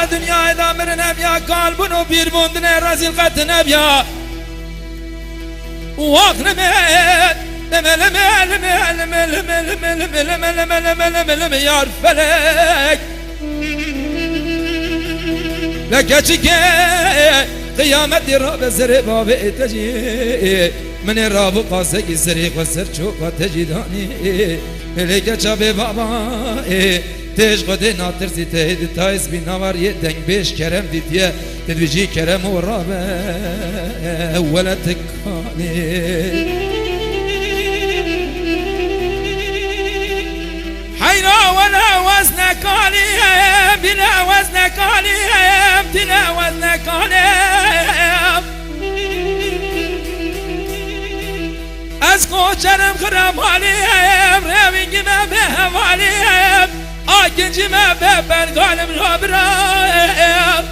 دنیا دامر نبیا قلبونو بیر بوندن رزیل قط نبیا واق نمه یار فلک لکچی که قیامتی را به سر باب اتجی من رابو قاسه کی سری قصر چوکا تجیدانی لکچا به بابا تیج قده ناترسی تهید تایز بی نوار یه دنگ بیش کرم دیتیه تدویجی کرم و رابه ولا تکانی حينا ولا وزنك عليهم بلا وزنك عليهم بلا وزنك عليهم أسكو جرم خرم عليهم ريوينج ما بهم عليهم آكنج ما بهم قالم رابراهم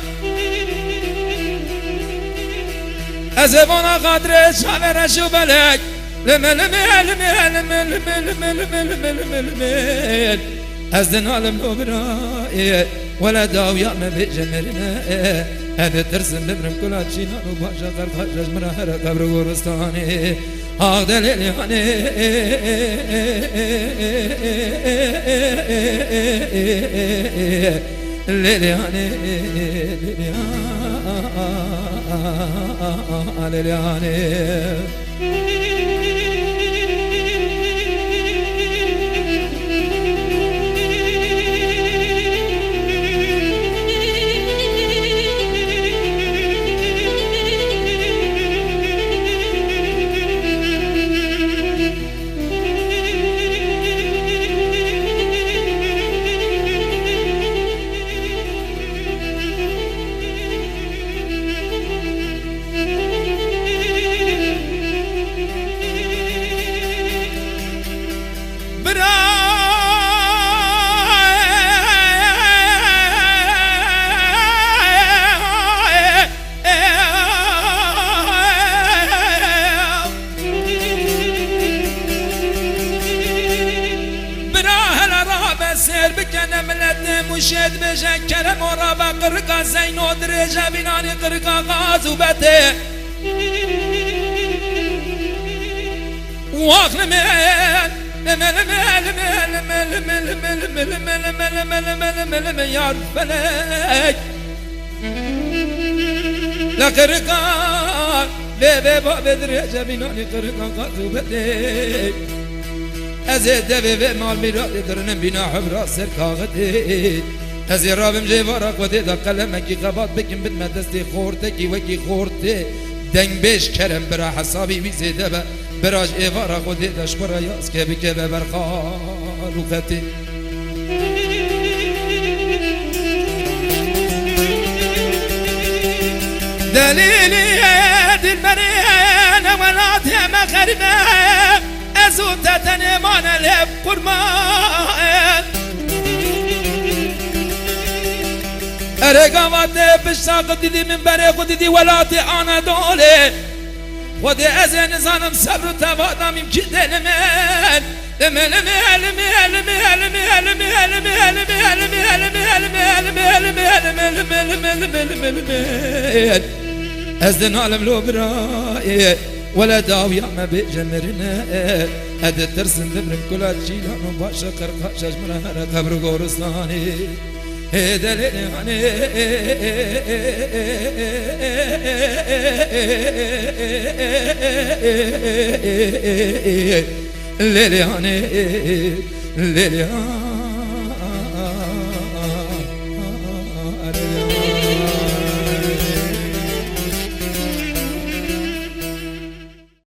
أزبونا قدر شابر شو بلك أزدن عالم نوبرا ولا داو يا ما بجمرنا هذا ترسم ببرم كل عشينا وباشا قرق حجاج مرا هرا قبر ورستاني هذا ليلياني ليلياني ليلياني سر بکنه ملت مشهد بشه کرم و را با قرقا زین و درجه بینانی قرقا غازو بده واخل من یار فلک لقرقا به با درجه بینانی قرقا غازو بده از دوی مال میراد درنم بینا حبرا سر کاغده از رابم جوارا قده دا قلمکی قباد بکن بدم دستی خورده کی وکی خورده دنگ بیش کرم برا حسابی ویزیده با براج ایوارا قده داش برا یاز که بکه برخالو خطه دلیلی دل مرین ولات مخرمه ازود تنمان لب قرمان ارقامات بشاق دیدی من بره خود دیدی ولات آنا دوله خود از نظانم صبر و توانم که دلمن از دنالم لو برای ولا داو يا ما بجمرنا هذا ترسم دبرم كلها تجيلان وباشا قرقاش اجمرها هرا قبر قورستاني هذا ليلياني ليلياني ليلياني